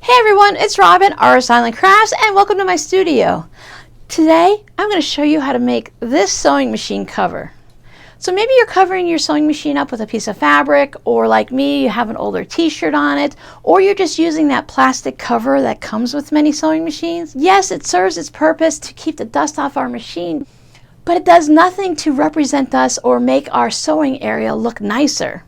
Hey everyone, it's Robin, Artist Island Crafts, and welcome to my studio. Today, I'm going to show you how to make this sewing machine cover. So maybe you're covering your sewing machine up with a piece of fabric, or like me, you have an older t-shirt on it, or you're just using that plastic cover that comes with many sewing machines. Yes, it serves its purpose to keep the dust off our machine, but it does nothing to represent us or make our sewing area look nicer.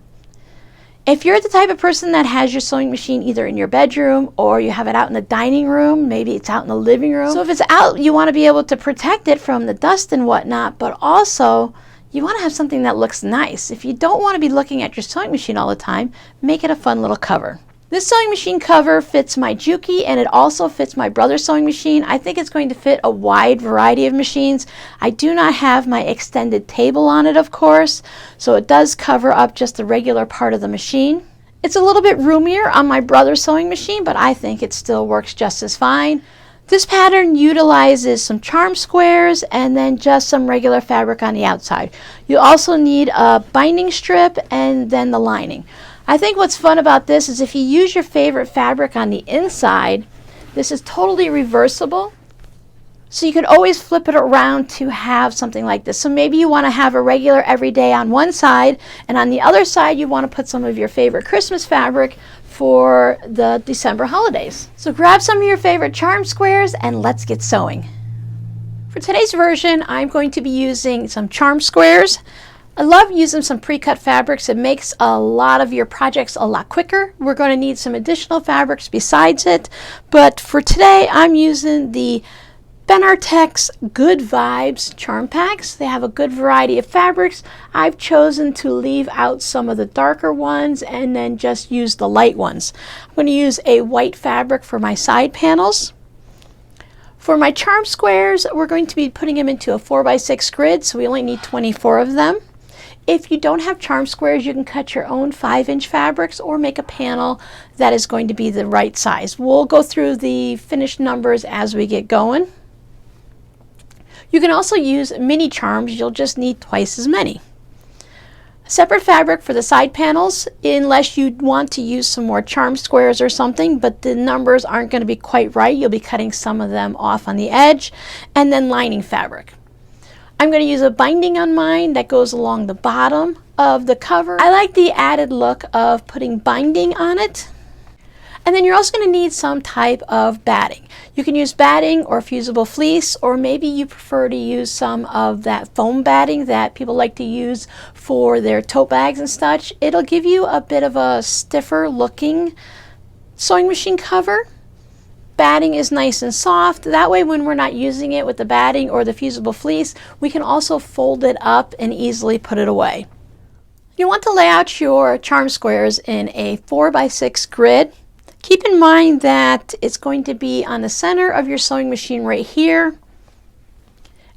If you're the type of person that has your sewing machine either in your bedroom or you have it out in the dining room, maybe it's out in the living room. So if it's out, you want to be able to protect it from the dust and whatnot, but also you want to have something that looks nice. If you don't want to be looking at your sewing machine all the time, make it a fun little cover. This sewing machine cover fits my Juki, and it also fits my brother's sewing machine. I think it's going to fit a wide variety of machines. I do not have my extended table on it, of course, so it does cover up just the regular part of the machine. It's a little bit roomier on my brother's sewing machine, but I think it still works just as fine. This pattern utilizes some charm squares and then just some regular fabric on the outside. You also need a binding strip and then the lining. I think what's fun about this is if you use your favorite fabric on the inside, this is totally reversible. So you could always flip it around to have something like this. So maybe you want to have a regular everyday on one side, and on the other side you want to put some of your favorite Christmas fabric for the December holidays. So grab some of your favorite charm squares and let's get sewing. For today's version, I'm going to be using some charm squares. I love using some pre-cut fabrics. It makes a lot of your projects a lot quicker. We're going to need some additional fabrics besides it, but for today I'm using the Benartex Good Vibes charm packs. They have a good variety of fabrics. I've chosen to leave out some of the darker ones and then just use the light ones. I'm going to use a white fabric for my side panels. For my charm squares, we're going to be putting them into a 4x6 grid, so we only need 24 of them. If you don't have charm squares, you can cut your own 5-inch fabrics or make a panel that is going to be the right size. We'll go through the finished numbers as we get going. You can also use mini charms. You'll just need twice as many. Separate fabric for the side panels, unless you want to use some more charm squares or something, but the numbers aren't going to be quite right. You'll be cutting some of them off on the edge, and then lining fabric. I'm going to use a binding on mine that goes along the bottom of the cover. I like the added look of putting binding on it. And then you're also going to need some type of batting. You can use batting or fusible fleece, or maybe you prefer to use some of that foam batting that people like to use for their tote bags and such. It'll give you a bit of a stiffer looking sewing machine cover. Batting is nice and soft. That way when we're not using it with the batting or the fusible fleece, we can also fold it up and easily put it away. You want to lay out your charm squares in a 4x6 grid. Keep in mind that it's going to be on the center of your sewing machine right here.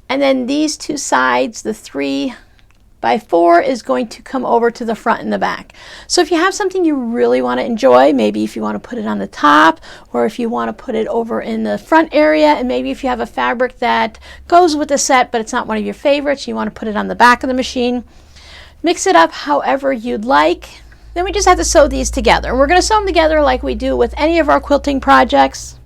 And then these two sides, the 3x4, is going to come over to the front and the back. So if you have something you really want to enjoy, maybe if you want to put it on the top, or if you want to put it over in the front area, and maybe if you have a fabric that goes with the set but it's not one of your favorites, you want to put it on the back of the machine. Mix it up however you'd like. Then we just have to sew these together. We're going to sew them together like we do with any of our quilting projects.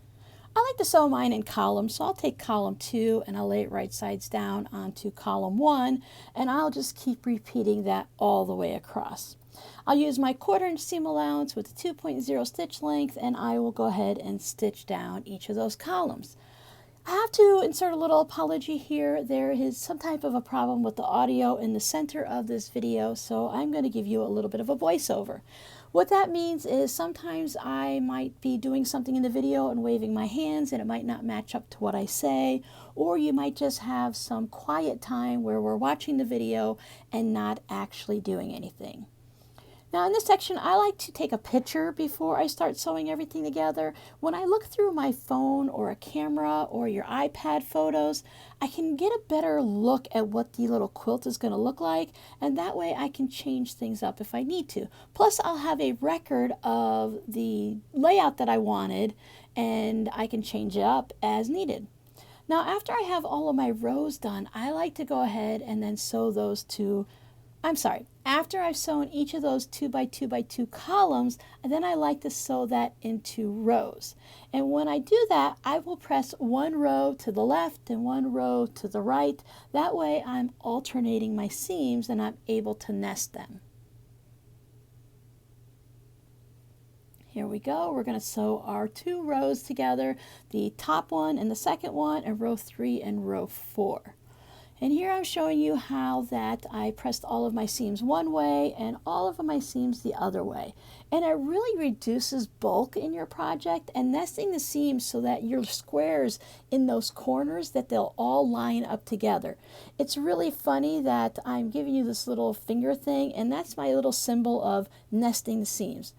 I like to sew mine in columns, so I'll take column 2 and I'll lay it right sides down onto column 1, and I'll just keep repeating that all the way across. I'll use my 1/4-inch seam allowance with a 2.0 stitch length, and I will go ahead and stitch down each of those columns. I have to insert a little apology here. There is some type of a problem with the audio in the center of this video, so I'm going to give you a little bit of a voiceover. What that means is sometimes I might be doing something in the video and waving my hands and it might not match up to what I say, or you might just have some quiet time where we're watching the video and not actually doing anything. Now in this section, I like to take a picture before I start sewing everything together. When I look through my phone or a camera or your iPad photos, I can get a better look at what the little quilt is going to look like, and that way I can change things up if I need to. Plus I'll have a record of the layout that I wanted, and I can change it up as needed. Now after I have all of my rows done, I like to go ahead and then sew those to After I've sewn each of those 2 by 2 by 2 columns, then I like to sew that into rows. And when I do that, I will press one row to the left and one row to the right. That way I'm alternating my seams and I'm able to nest them. Here we go. We're going to sew our 2 rows together, the top one and the second one, and row 3 and row 4. And here I'm showing you how that I pressed all of my seams one way and all of my seams the other way. And it really reduces bulk in your project, and nesting the seams so that your squares in those corners, that they'll all line up together. It's really funny that I'm giving you this little finger thing, and that's my little symbol of nesting the seams.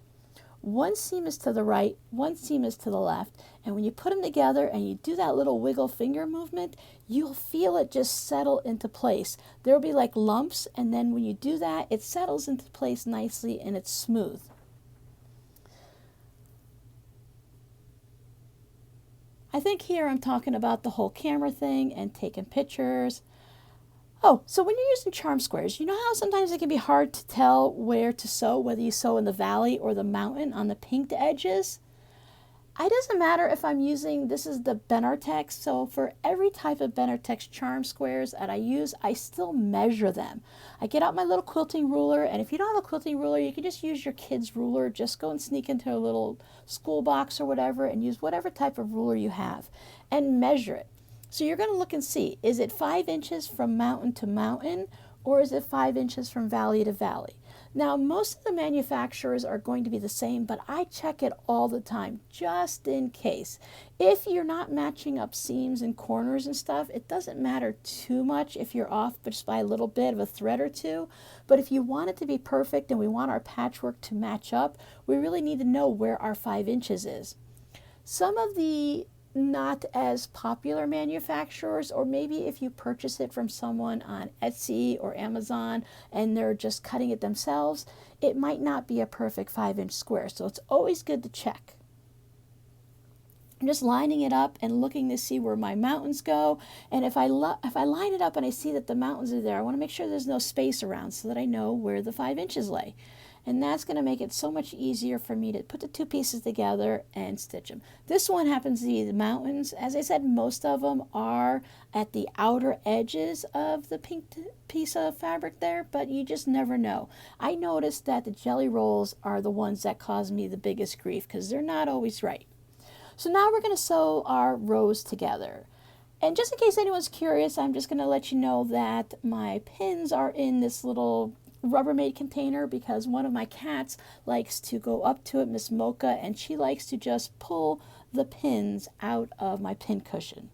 One seam is to the right, one seam is to the left, and when you put them together and you do that little wiggle finger movement, you'll feel it just settle into place. There'll be like lumps, and then when you do that, it settles into place nicely and it's smooth. I think here I'm talking about the whole camera thing and taking pictures. Oh, so when you're using charm squares, you know how sometimes it can be hard to tell where to sew, whether you sew in the valley or the mountain on the pinked edges? It doesn't matter if I'm using, this is the Benartex, so for every type of Benartex charm squares that I use, I still measure them. I get out my little quilting ruler, and if you don't have a quilting ruler, you can just use your kid's ruler. Just go and sneak into a little school box or whatever and use whatever type of ruler you have and measure it. So you're going to look and see, is it 5 inches from mountain to mountain, or is it 5 inches from valley to valley? Now, most of the manufacturers are going to be the same, but I check it all the time, just in case. If you're not matching up seams and corners and stuff, it doesn't matter too much if you're off just by a little bit of a thread or two. But if you want it to be perfect and we want our patchwork to match up, we really need to know where our 5 inches is. Some of the not as popular manufacturers, or maybe if you purchase it from someone on Etsy or Amazon and they're just cutting it themselves, it might not be a perfect 5-inch square. So it's always good to check. I'm just lining it up and looking to see where my mountains go, and if I line it up and I see that the mountains are there, I want to make sure there's no space around so that I know where the 5 inches lay. And that's going to make it so much easier for me to put the 2 pieces together and stitch them. This one happens to be the mountains. As I said, most of them are at the outer edges of the pink piece of fabric there, but you just never know. I noticed that the jelly rolls are the ones that cause me the biggest grief because they're not always right. So now we're going to sew our rows together. And just in case anyone's curious, I'm just going to let you know that my pins are in this little Rubbermaid container because one of my cats likes to go up to it, Miss Mocha, and she likes to just pull the pins out of my pin cushion.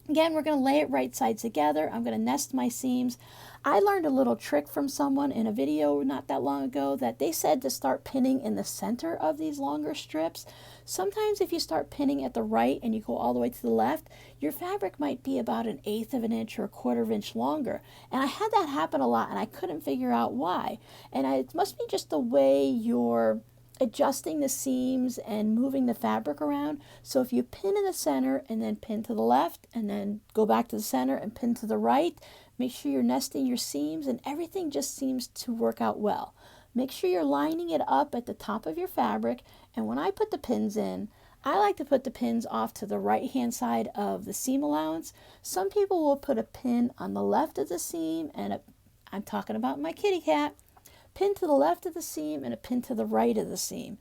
Again, we're going to lay it right sides together. I'm going to nest my seams. I learned a little trick from someone in a video not that long ago that they said to start pinning in the center of these longer strips. Sometimes if you start pinning at the right and you go all the way to the left, your fabric might be about 1/8 of an inch or 1/4 of an inch longer. And I had that happen a lot and I couldn't figure out why. And it must be just the way you're adjusting the seams and moving the fabric around. So if you pin in the center and then pin to the left and then go back to the center and pin to the right, make sure you're nesting your seams and everything just seems to work out well. Make sure you're lining it up at the top of your fabric, and when I put the pins in, I like to put the pins off to the right hand side of the seam allowance. Some people will put a pin on the left of the seam, and I'm talking about my kitty cat, pin to the left of the seam and a pin to the right of the seam.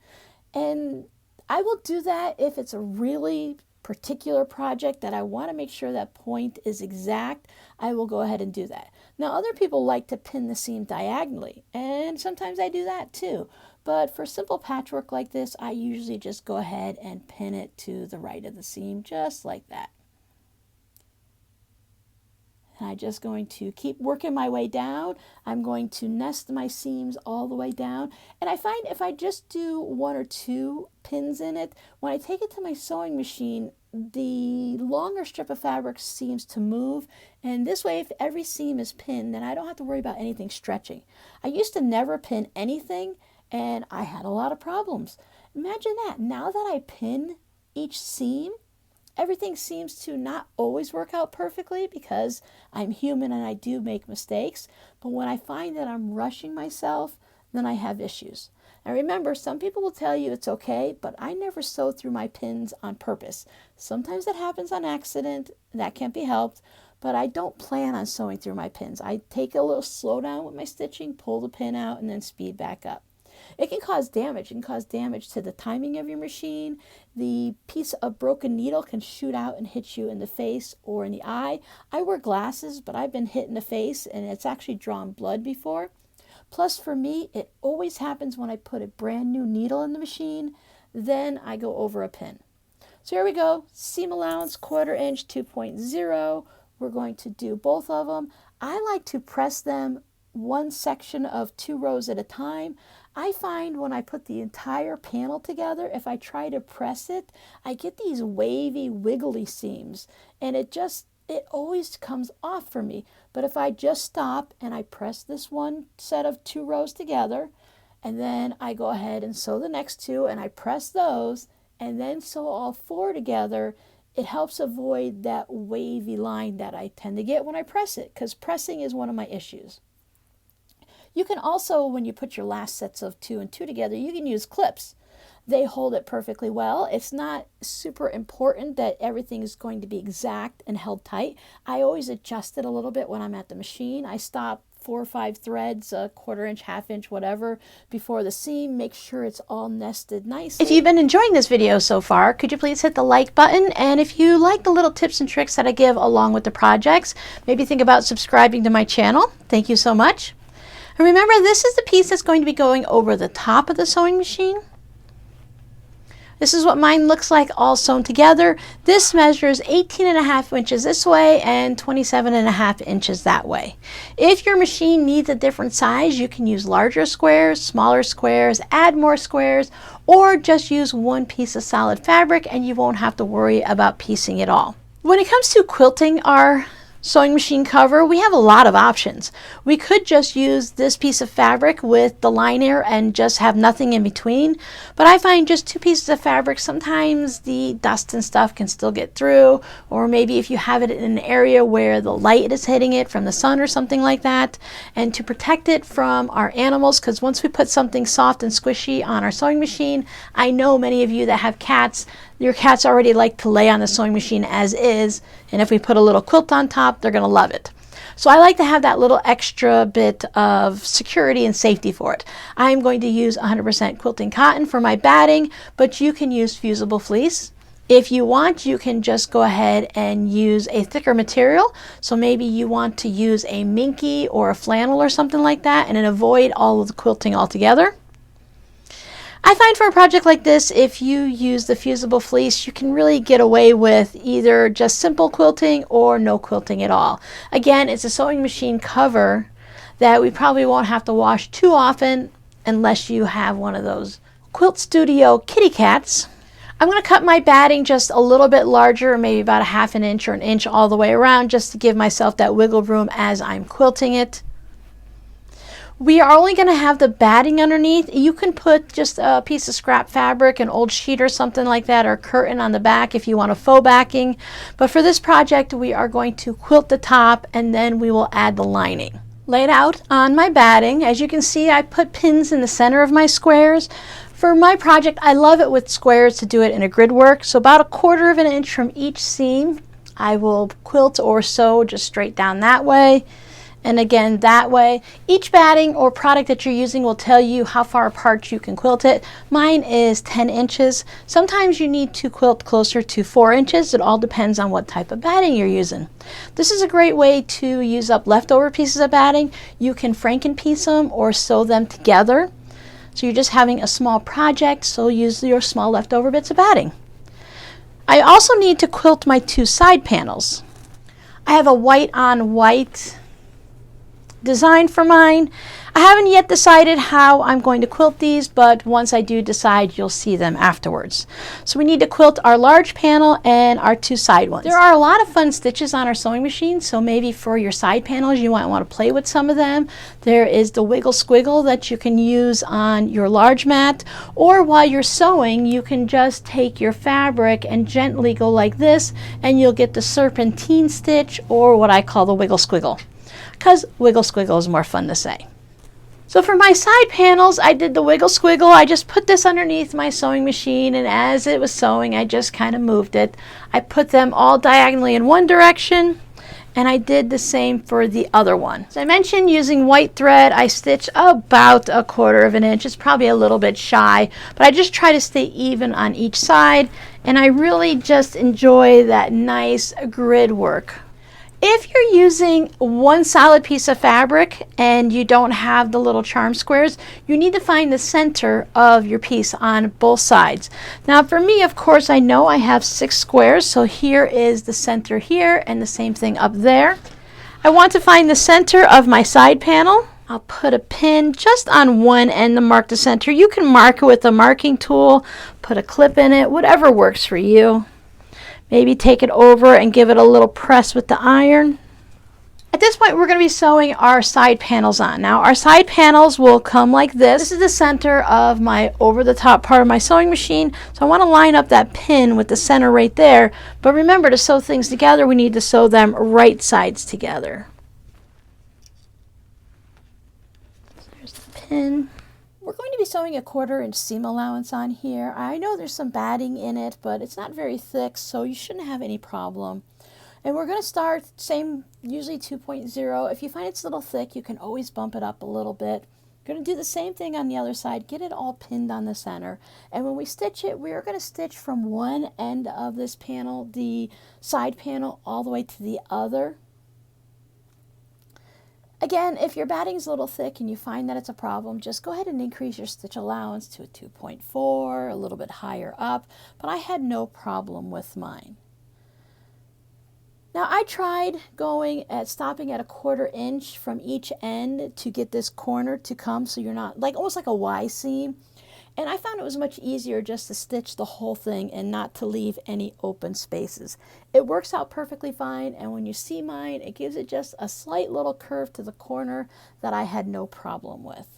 And I will do that if it's a really particular project that I want to make sure that point is exact. I will go ahead and do that. Now other people like to pin the seam diagonally, and sometimes I do that too. But for simple patchwork like this, I usually just go ahead and pin it to the right of the seam, just like that. And I'm just going to keep working my way down. I'm going to nest my seams all the way down. And I find if I just do 1 or 2 pins in it, when I take it to my sewing machine, the longer strip of fabric seems to move. And this way, if every seam is pinned, then I don't have to worry about anything stretching. I used to never pin anything, and I had a lot of problems. Imagine that. Now that I pin each seam, everything seems to not always work out perfectly because I'm human and I do make mistakes. But when I find that I'm rushing myself, then I have issues. And remember, some people will tell you it's okay, but I never sew through my pins on purpose. Sometimes it happens on accident, and that can't be helped, but I don't plan on sewing through my pins. I take a little slowdown with my stitching, pull the pin out, and then speed back up. It can cause damage. It can cause damage to the timing of your machine. The piece of broken needle can shoot out and hit you in the face or in the eye. I wear glasses, but I've been hit in the face, and it's actually drawn blood before. Plus, for me, it always happens when I put a brand new needle in the machine, then I go over a pin. So here we go, seam allowance, 1/4 inch, 2.0. We're going to do both of them. I like to press them one section of 2 rows at a time. I find when I put the entire panel together, if I try to press it, I get these wavy, wiggly seams, and it always comes off for me. But if I just stop and I press this one set of 2 rows together, and then I go ahead and sew the next 2, and I press those, and then sew all 4 together, it helps avoid that wavy line that I tend to get when I press it, because pressing is one of my issues. You can also, when you put your last sets of 2 and 2 together, you can use clips. They hold it perfectly well. It's not super important that everything is going to be exact and held tight. I always adjust it a little bit when I'm at the machine. I stop 4 or 5 threads, a 1/4 inch, 1/2 inch, whatever, before the seam. Make sure it's all nested nicely. If you've been enjoying this video so far, could you please hit the like button? And if you like the little tips and tricks that I give along with the projects, maybe think about subscribing to my channel. Thank you so much. And remember, this is the piece that's going to be going over the top of the sewing machine. This is what mine looks like all sewn together. This measures 18.5 inches this way and 27.5 inches that way. If your machine needs a different size, you can use larger squares, smaller squares, add more squares, or just use one piece of solid fabric and you won't have to worry about piecing it all. When it comes to quilting our sewing machine cover, we have a lot of options. We could just use this piece of fabric with the liner and just have nothing in between, but I find just 2 pieces of fabric, sometimes the dust and stuff can still get through, or maybe if you have it in an area where the light is hitting it from the sun or something like that, and to protect it from our animals, because once we put something soft and squishy on our sewing machine, I know many of you that have cats, your cats already like to lay on the sewing machine as is, and if we put a little quilt on top, they're going to love it. So I like to have that little extra bit of security and safety for it. I'm going to use 100% quilting cotton for my batting, but you can use fusible fleece. If you want, you can just go ahead and use a thicker material. So maybe you want to use a minky or a flannel or something like that, and then avoid all of the quilting altogether. I find for a project like this, if you use the fusible fleece, you can really get away with either just simple quilting or no quilting at all. Again, it's a sewing machine cover that we probably won't have to wash too often unless you have one of those Quilt Studio kitty cats. I'm going to cut my batting just a little bit larger, maybe about 1/2 inch or 1 inch all the way around, just to give myself that wiggle room as I'm quilting it. We are only going to have the batting underneath. You can put just a piece of scrap fabric, an old sheet or something like that, or a curtain on the back if you want a faux backing. But for this project, we are going to quilt the top and then we will add the lining. Laid out on my batting, as you can see, I put pins in the center of my squares. For my project, I love it with squares to do it in a grid work. So about 1/4 inch from each seam, I will quilt or sew just straight down that way. And again, that way. Each batting or product that you're using will tell you how far apart you can quilt it. Mine is 10 inches. Sometimes you need to quilt closer to 4 inches. It all depends on what type of batting you're using. This is a great way to use up leftover pieces of batting. You can frankenpiece them or sew them together. So you're just having a small project, so use your small leftover bits of batting. I also need to quilt my 2 side panels. I have a white on white design for mine. I haven't yet decided how I'm going to quilt these, but once I do decide, you'll see them afterwards. So we need to quilt our large panel and our two side ones. There are a lot of fun stitches on our sewing machine, so maybe for your side panels you might want to play with some of them. There is the wiggle squiggle that you can use on your large mat, or while you're sewing you can just take your fabric and gently go like this and you'll get the serpentine stitch, or what I call the wiggle squiggle, because wiggle squiggle is more fun to say. So for my side panels, I did the wiggle squiggle. I just put this underneath my sewing machine, and as it was sewing, I just kind of moved it. I put them all diagonally in one direction, and I did the same for the other one. As I mentioned, using white thread, I stitched about 1/4 of an inch. It's probably a little bit shy, but I just try to stay even on each side, and I really just enjoy that nice grid work. If you're using one solid piece of fabric and you don't have the little charm squares, you need to find the center of your piece on both sides. Now for me, of course, I know I have 6 squares, so here is the center here and the same thing up there. I want to find the center of my side panel. I'll put a pin just on one end to mark the center. You can mark it with a marking tool, put a clip in it, whatever works for you. Maybe take it over and give it a little press with the iron. At this point, we're going to be sewing our side panels on. Now, our side panels will come like this. This is the center of my over-the-top part of my sewing machine. So I want to line up that pin with the center right there. But remember, to sew things together, we need to sew them right sides together. There's the pin. We're going to be sewing a 1/4 inch seam allowance on here. I know there's some batting in it, but it's not very thick, so you shouldn't have any problem. And we're going to start same, usually 2.0. If you find it's a little thick, you can always bump it up a little bit. We're going to do the same thing on the other side, get it all pinned on the center. And when we stitch it, we're going to stitch from one end of this panel, the side panel, all the way to the other. Again, if your batting is a little thick and you find that it's a problem, just go ahead and increase your stitch allowance to a 2.4, a little bit higher up, but I had no problem with mine. Now I tried stopping at a 1/4 inch from each end to get this corner to come so you're not, almost like a Y seam. And I found it was much easier just to stitch the whole thing and not to leave any open spaces. It works out perfectly fine, and when you see mine, it gives it just a slight little curve to the corner that I had no problem with.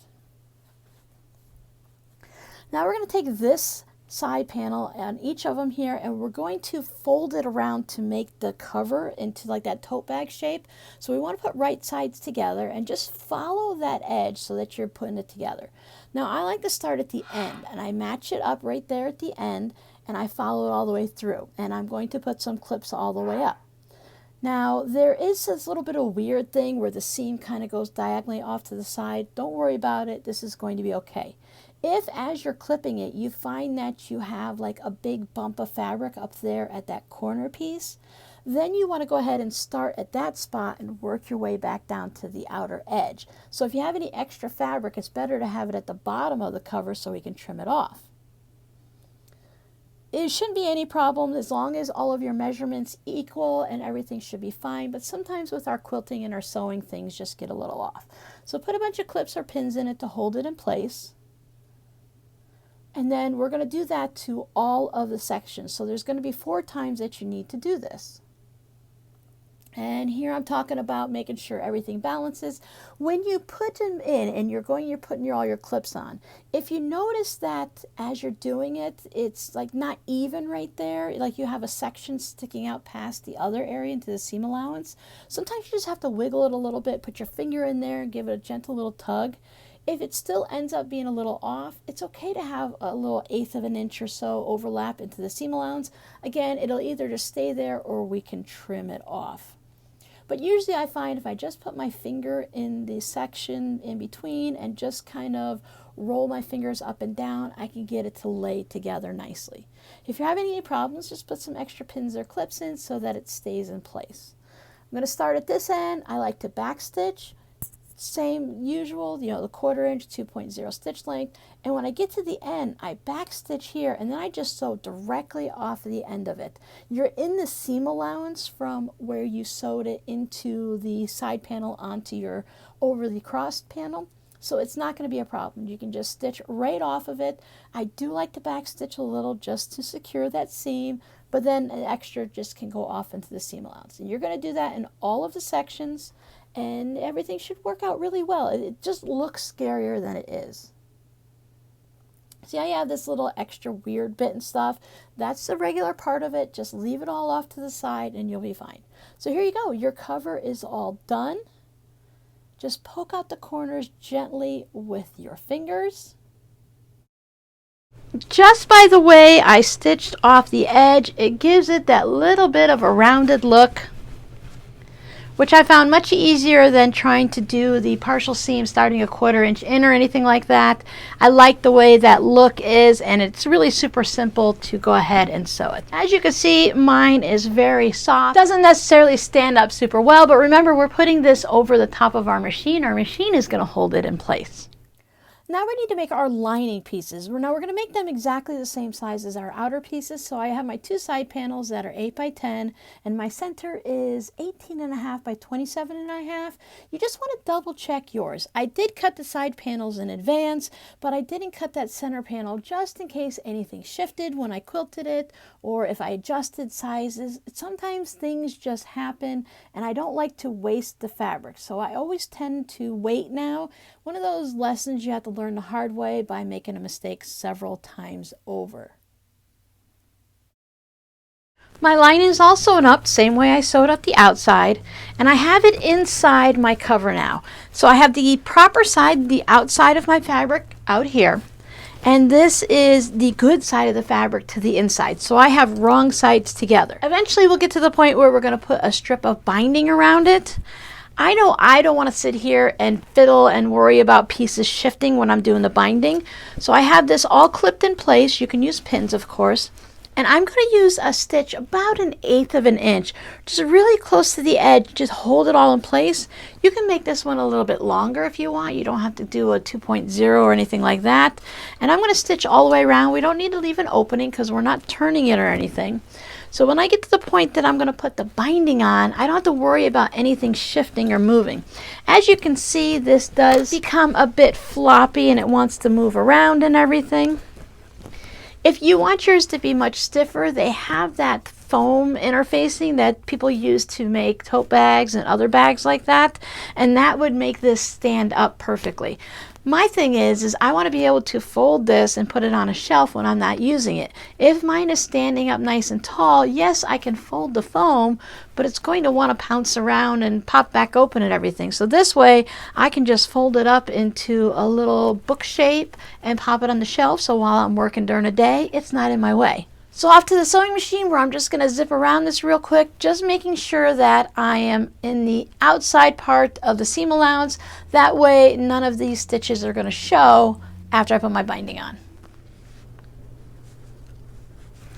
Now we're going to take this side panel on each of them here, and we're going to fold it around to make the cover into like that tote bag shape. So we want to put right sides together and just follow that edge so that you're putting it together. Now I like to start at the end, and I match it up right there at the end, and I follow it all the way through, and I'm going to put some clips all the way up. Now there is this little bit of weird thing where the seam kind of goes diagonally off to the side. Don't worry about it, this is going to be okay. If as you're clipping it you find that you have like a big bump of fabric up there at that corner piece, then you want to go ahead and start at that spot and work your way back down to the outer edge. So if you have any extra fabric, it's better to have it at the bottom of the cover so we can trim it off. It shouldn't be any problem as long as all of your measurements equal, and everything should be fine, but sometimes with our quilting and our sewing things just get a little off. So put a bunch of clips or pins in it to hold it in place. And then we're going to do that to all of the sections. So there's going to be 4 times that you need to do this. And here I'm talking about making sure everything balances. When you put them in and you're putting all your clips on, if you notice that as you're doing it, it's like not even right there, like you have a section sticking out past the other area into the seam allowance, sometimes you just have to wiggle it a little bit, put your finger in there and give it a gentle little tug. If it still ends up being a little off, it's okay to have a little 1/8 of an inch or so overlap into the seam allowance. Again, it'll either just stay there or we can trim it off. But usually I find if I just put my finger in the section in between and just kind of roll my fingers up and down, I can get it to lay together nicely. If you're having any problems, just put some extra pins or clips in so that it stays in place. I'm going to start at this end. I like to back stitch. Same usual, the 1/4 inch, 2.0 stitch length. And when I get to the end, I back stitch here and then I just sew directly off the end of it. You're in the seam allowance from where you sewed it into the side panel onto your over the crossed panel. so it's not going to be a problem. You can just stitch right off of it. I do like to back stitch a little just to secure that seam, but then an extra just can go off into the seam allowance. And you're going to do that in all of the sections, and everything should work out really well. It just looks scarier than it is. See, I have this little extra weird bit and stuff. That's the regular part of it. Just leave it all off to the side and you'll be fine. So here you go. Your cover is all done. Just poke out the corners gently with your fingers. Just by the way I stitched off the edge, it gives it that little bit of a rounded look, which I found much easier than trying to do the partial seam starting a 1/4 inch in or anything like that. I like the way that look is, and it's really super simple to go ahead and sew it. As you can see, mine is very soft. Doesn't necessarily stand up super well, but remember, we're putting this over the top of our machine. Our machine is going to hold it in place. Now we need to make our lining pieces. Now we're going to make them exactly the same size as our outer pieces. So I have my 2 side panels that are 8 by 10, and my center is 18.5 by 27.5. You just want to double check yours. I did cut the side panels in advance, but I didn't cut that center panel just in case anything shifted when I quilted it, or if I adjusted sizes. Sometimes things just happen, and I don't like to waste the fabric. So I always tend to wait now. One of those lessons you have to learn the hard way by making a mistake several times over. My lining is all sewn up, same way I sewed up the outside, and I have it inside my cover now. So I have the proper side, the outside of my fabric out here, and this is the good side of the fabric to the inside. So I have wrong sides together. Eventually we'll get to the point where we're going to put a strip of binding around it. I know I don't want to sit here and fiddle and worry about pieces shifting when I'm doing the binding. So I have this all clipped in place. You can use pins, of course. And I'm going to use a stitch about 1/8 of an inch, just really close to the edge. Just hold it all in place. You can make this one a little bit longer if you want. You don't have to do a 2.0 or anything like that. And I'm going to stitch all the way around. We don't need to leave an opening because we're not turning it or anything. So when I get to the point that I'm going to put the binding on, I don't have to worry about anything shifting or moving. As you can see, this does become a bit floppy and it wants to move around and everything. If you want yours to be much stiffer, they have that foam interfacing that people use to make tote bags and other bags like that, and that would make this stand up perfectly. My thing is I want to be able to fold this and put it on a shelf when I'm not using it. If mine is standing up nice and tall, yes, I can fold the foam, but it's going to want to pounce around and pop back open and everything. So this way, I can just fold it up into a little book shape and pop it on the shelf, so while I'm working during the day, it's not in my way. So off to the sewing machine, where I'm just going to zip around this real quick, just making sure that I am in the outside part of the seam allowance. That way none of these stitches are going to show after I put my binding on.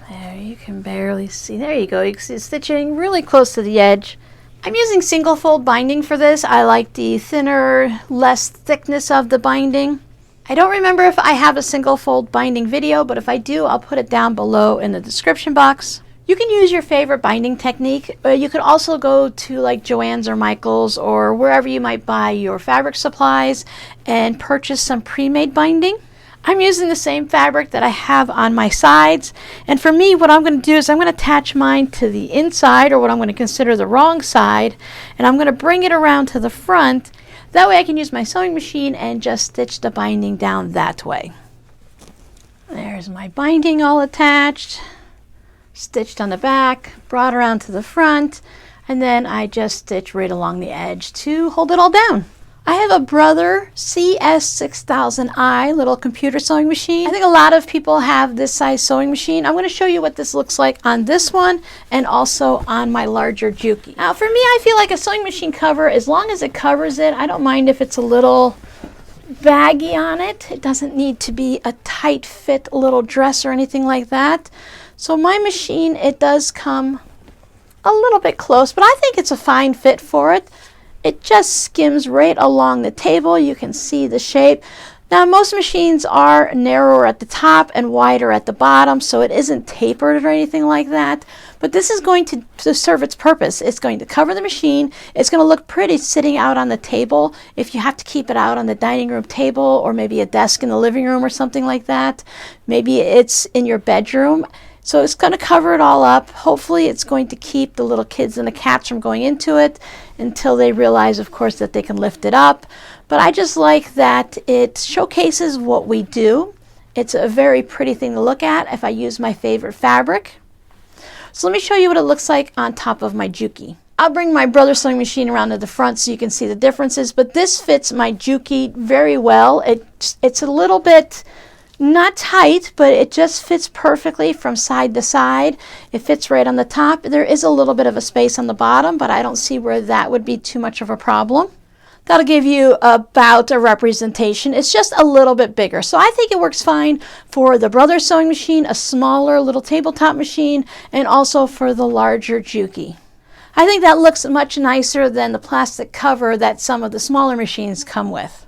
There, you can barely see. There you go. You can see it's stitching really close to the edge. I'm using single fold binding for this. I like the thinner, less thickness of the binding. I don't remember if I have a single fold binding video, but if I do, I'll put it down below in the description box. You can use your favorite binding technique. You could also go to like Joann's or Michael's or wherever you might buy your fabric supplies and purchase some pre-made binding. I'm using the same fabric that I have on my sides, and for me what I'm going to do is I'm going to attach mine to the inside, or what I'm going to consider the wrong side, and I'm going to bring it around to the front. That way I can use my sewing machine and just stitch the binding down that way. There's my binding all attached, stitched on the back, brought around to the front, and then I just stitch right along the edge to hold it all down. I have a Brother CS6000i little computer sewing machine. I think a lot of people have this size sewing machine. I'm going to show you what this looks like on this one and also on my larger Juki. Now for me, I feel like a sewing machine cover, as long as it covers it, I don't mind if it's a little baggy on it. It doesn't need to be a tight fit little dress or anything like that. So my machine, it does come a little bit close, but I think it's a fine fit for it. It just skims right along the table. You can see the shape. Now most machines are narrower at the top and wider at the bottom, so it isn't tapered or anything like that. But this is going to serve its purpose. It's going to cover the machine. It's going to look pretty sitting out on the table if you have to keep it out on the dining room table, or maybe a desk in the living room or something like that. Maybe it's in your bedroom. So it's going to cover it all up. Hopefully it's going to keep the little kids and the cats from going into it until they realize, of course, that they can lift it up. But I just like that it showcases what we do. It's a very pretty thing to look at if I use my favorite fabric. So let me show you what it looks like on top of my Juki. I'll bring my brother's sewing machine around to the front so you can see the differences, but this fits my Juki very well. It's a little bit not tight, but it just fits perfectly from side to side. It fits right on the top. There is a little bit of a space on the bottom, but I don't see where that would be too much of a problem. That'll give you about a representation. It's just a little bit bigger. So I think it works fine for the brother's sewing machine, a smaller little tabletop machine, and also for the larger Juki. I think that looks much nicer than the plastic cover that some of the smaller machines come with.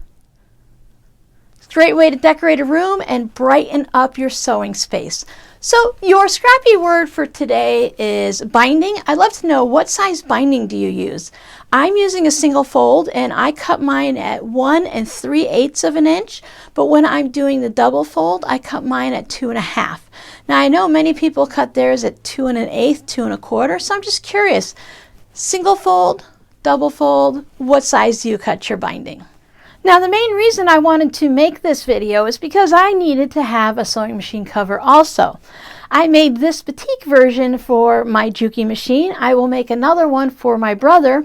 It's a great way to decorate a room and brighten up your sewing space. So your scrappy word for today is binding. I'd love to know, what size binding do you use? I'm using a single fold and I cut mine at 1 3/8 of an inch, but when I'm doing the double fold, I cut mine at 2 1/2. Now I know many people cut theirs at 2 1/8, 2 1/4, so I'm just curious, single fold, double fold, what size do you cut your binding? Now the main reason I wanted to make this video is because I needed to have a sewing machine cover also. I made this batik version for my Juki machine. I will make another one for my brother,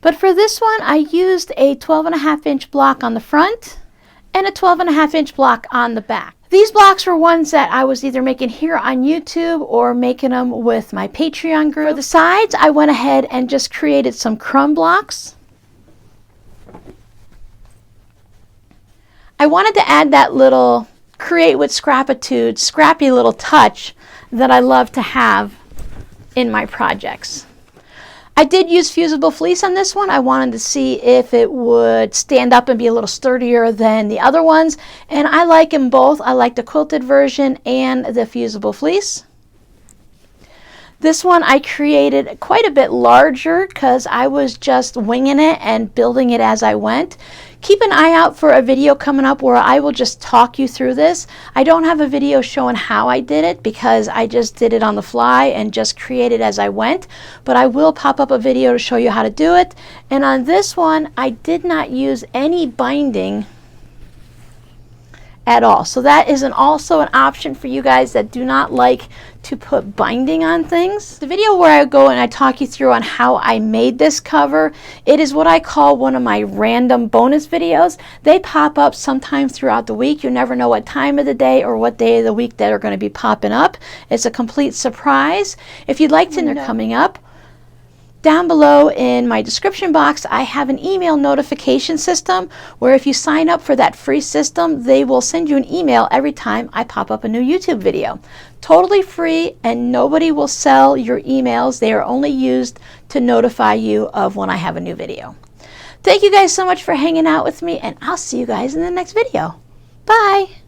but for this one I used a 12 1/2 inch block on the front and a 12 1/2 inch block on the back. These blocks were ones that I was either making here on YouTube or making them with my Patreon group. For the sides, I went ahead and just created some crumb blocks. I wanted to add that little create with scrappitude, scrappy little touch that I love to have in my projects. I did use fusible fleece on this one. I wanted to see if it would stand up and be a little sturdier than the other ones, and I like them both. I like the quilted version and the fusible fleece. This one I created quite a bit larger because I was just winging it and building it as I went. Keep an eye out for a video coming up where I will just talk you through this. I don't have a video showing how I did it because I just did it on the fly and just created as I went, but I will pop up a video to show you how to do it. And on this one, I did not use any binding at all. So that is also an option for you guys that do not like to put binding on things. The video where I go and I talk you through on how I made this cover, it is what I call one of my random bonus videos. They pop up sometime throughout the week. You never know what time of the day or what day of the week that are going to be popping up. It's a complete surprise. If you'd like to know they're coming up, down below in my description box, I have an email notification system where if you sign up for that free system, they will send you an email every time I pop up a new YouTube video. Totally free, and nobody will sell your emails. They are only used to notify you of when I have a new video. Thank you guys so much for hanging out with me, and I'll see you guys in the next video. Bye!